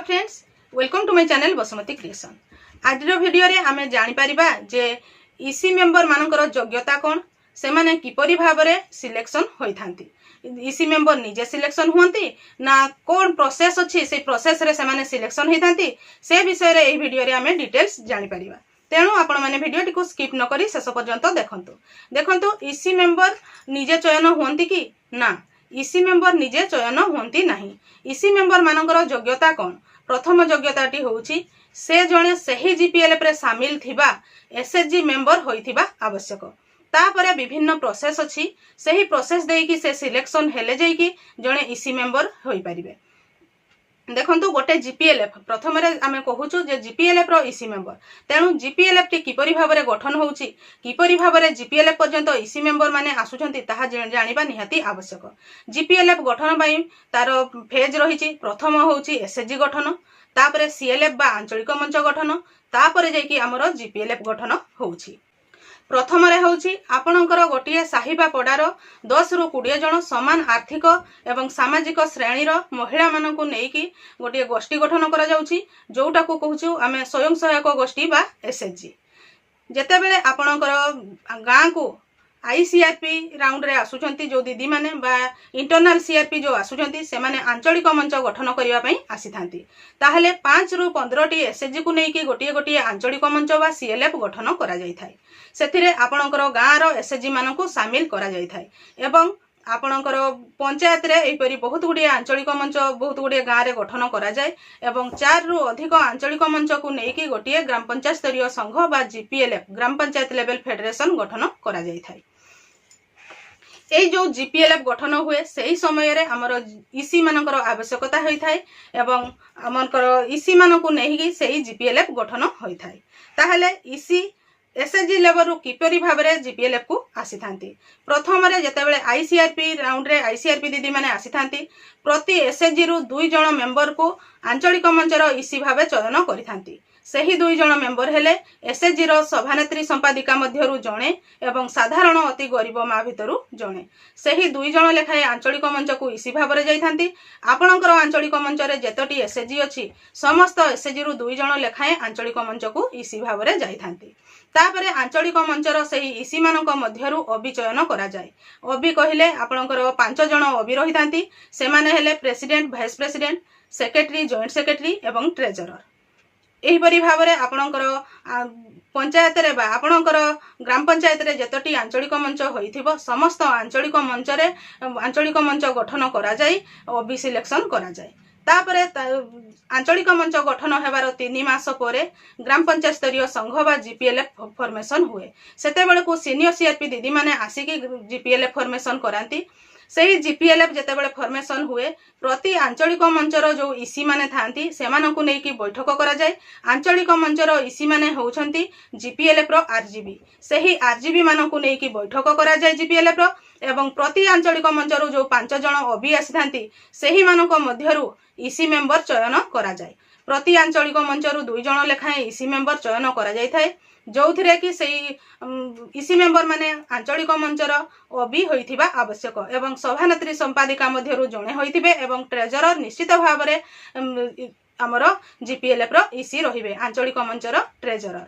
Friends, welcome to my channel Basumati creation. आज video रे आमे जानि परिबा जे ईसी मेंबर मानकर योग्यता कोन, से माने किपरि भाबरे सिलेक्शन होई थांती। ईसी मेंबर निजे सिलेक्शन हुंती ना कोन प्रोसेस अछि, से प्रोसेस रे से माने सिलेक्शन होई थांती, से विषय रे एही वीडियो रे आमे डिटेल्स जानि परिबा। तेणु आपण माने वीडियो टी को स्किप न करी शेष पर्यंत देखंतु ईसी मेंबर निजे चयन हुंती कि ना, ईसी मेंबर निजे चयन हुंती नाही। ईसी मेंबर मानकर योग्यता कोन, प्रथम योग्यताटी होउची से जणे सही जीपीएलएफ रे शामिल थिबा एसएचजी मेंबर होइथिबा आवश्यक। तापरे विभिन्न प्रोसेस अछि, सही प्रोसेस देकी से सिलेक्शन हेले जेकी जणे ईसी मेंबर होई परिबे। देखंतु गोटे जीपीएलएफ प्रथम रे आमे कहूछु जे जीपीएलएफ रो ईसी मेंबर, तेणु जीपीएलएफ टी किपरि भाबरे गठन होउची, किपरि भाबरे जीपीएलएफ पर्यंत ईसी मेंबर माने आसुचंती ताहा जानिबा निहाती आवश्यक। जीपीएलएफ गठन पई तार फेज रहिची, प्रथम होउची एसएचजी गठन, तापरे सीएलएफ बा आंचलिक मंच गठन, तापरे जेकी हमरो जीपीएलएफ गठन होउची। प्रथम रे होउची आपणकर गोटिए साहिबा पडार 10 रु 20 जन समान आर्थिक एवं सामाजिक श्रेणी रो महिला मानकु नेकी गोटिए गोष्ठी गठन करा जाउची, जोटा को कहूछु आमे स्वयं सहायक गोष्ठी बा एसएचजी। जेते बेले आपणकर गां को आईसीआरपी राउंड रे आसुचंती जो दीदी माने बा इंटरनल सीआरपी जो आसुचंती, से माने आंचलिक मंच गठन करिवा पई आसीथांती, ताहले 5 रु 15 टी एसएचजी को नेकी गोटिए गोटिए आंचलिक मंच बा सीएलएफ गठन करा जाई थाए। सेथिरे आपणकर गां रो एसएचजी मानकु शामिल करा जाई थाए एवं आपणकर पंचायत रे एपरि बहुत गुडी आंचलिक मंच बहुत गुडी गां रे गठन करा जाय एवं 4 रु अधिक आंचलिक मंच को नेकी गोटिए ग्राम पंचायत स्तरीय संघ बा जीपीएलएफ ग्राम पंचायत लेवल फेडरेशन गठन करा जाई थाए। ए जो जीपीएलएफ गठन हुए सही समय रे हमर ईसी मानकर आवश्यकता होई थाए एवं हमरकर ईसी मानकु नेही सही जीपीएलएफ गठन होई थाए। ताहले ईसी एसएचजी लेवल रु किपरि भाबरे जीपीएलएफ को आसी थांती। प्रथम रे जेतेबेले आईसीआरपी राउंड रे आईसीआरपी दीदी माने आसी थांती, प्रति एसएचजी रु 2 जण मेंबर को आंचलिक मंचर ईसी भाबे चयन करि थांती। सही 2 जण मेंबर हेले एसएचजी रो सभानेत्री संपादिका मध्यरु जणे एवं साधारण अति गरीब मा भितरु जणे। सही 2 जण लेखाए आंचलिक मंच को ईसी भाबरे जाई थांती। आपणकर आंचलिक मंच रे जेतोटी एसएचजी अछि, समस्त एसएचजी रु 2 जण लेखाए आंचलिक मंच को ईसी भाबरे जाई थांती। तापरे आंचलिक मंचर सही ईसी मानक मध्यरु अबि चयन करा जाय। अबि कहिले आपणकर 5 जण अबि रहि थांती, से माने हेले president, vice president, secretary, joint secretary एवं ट्रेजरर। एही परि भाबरे आपणकर पंचायत रे बा आपणकर ग्राम पंचायत रे जेतोटी आंचलिक मंच होइथिबो, समस्त आंचलिक मंच रे आंचलिक मंच गठन करा जाय, अबि सिलेक्शन करा जाय। तापरे आंचलिक मंच गठन हेबार 3 मास परे ग्राम पंचायत स्तरीय संघ बा जीपीएलएफ फॉर्मेशन हुए। सेते बेले को सीनियर सीआरपी दीदी माने आसिकी जीपीएलएफ फॉर्मेशन करांती। सही जीपीएलएफ जेते बेले फॉर्मेशन हुए, प्रति आंचलिक मंचर जो ईसी माने थांती से मानकु नेकी बैठक करा जाय। आंचलिक मंचर ईसी माने होउछंती जीपीएलएफ रो आरजीबी। सही आरजीबी मानकु नेकी बैठक करा जाय जीपीएलएफ रो एवं प्रति आंचलिक मंचर जो 5 जण अबि आसी थांती, सही मानक मध्यरु ईसी मेंबर चयन करा जाय। प्रति आंचलिक मंचरु 2 जण लेखाए ईसी मेंबर चयन करा जाय थाए, जोथिरे कि सही ईसी मेंबर माने आंचलिक मंचर अबि होइथिबा आवश्यक एवं सभानेत्री संपादिका मध्यरु जणे होइथिबे एवं ट्रेजरर निश्चित भाबरे हमर जीपीएलएफ रो ईसी रहिबे आंचलिक मंचर ट्रेजरर।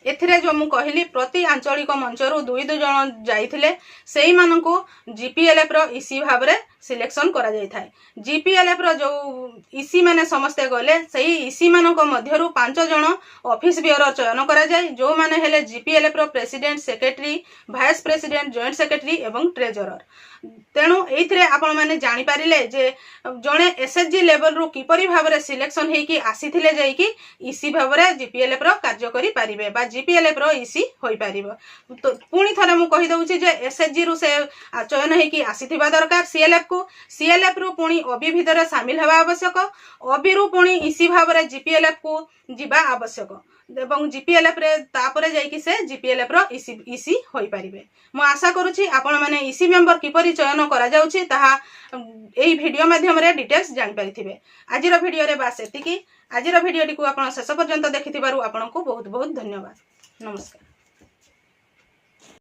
एथिरे जो मु कहली प्रति आंचलिक मंचरु 2 जण जाइथिले, सेही मानकु जीपीएलएफ रो ईसी भाबरे सिलेक्शन करा जाय थाए। जीपीएलएफ रो जो ईसी माने समस्ते गले, सही ईसी मानक मध्यरु 5 जण ऑफिस बियर चयन करा जाय, जो माने हेले जीपीएलएफ रो president, secretary, vice president, joint secretary एवं ट्रेजरर। तेणु एइथिरे आपण माने जानि पारिले जे जणे एसएचजी लेवल रु किपरि भाबरे सिलेक्शन हेकी आसीथिले जाईकी ईसी भाबरे जीपीएलएफ रो कार्य करि पारिबे बा जीपीएलएफ रो ईसी होई पारिबो। तो पुणी थरे मु कहि दउची जे एसएचजी रु से चयन हेकी आसीथिबा दरकार सीएलएफ को, सीएलएफ रु पुणी अबि भितरे शामिल हेबा आवश्यक, अबि रु पुणी ईसी भाबरे जीपीएलएफ को जिबा आवश्यक एवं जीपीएलएफ रे तापरे जाईकी से जीपीएलएफ रो ईसी होई पारिबे। मु आशा करूची आपण माने ईसी मेंबर किपरि चयन करा जाउची ताहा एई वीडियो माध्यम रे डिटेल्स जानि परिथिबे। आजिर वीडियो रे बास एतिकी। आजिर वीडियो टी को आपण शेष पर्यंत देखिथिबारु आपनकु बहुत बहुत धन्यवाद। नमस्कार।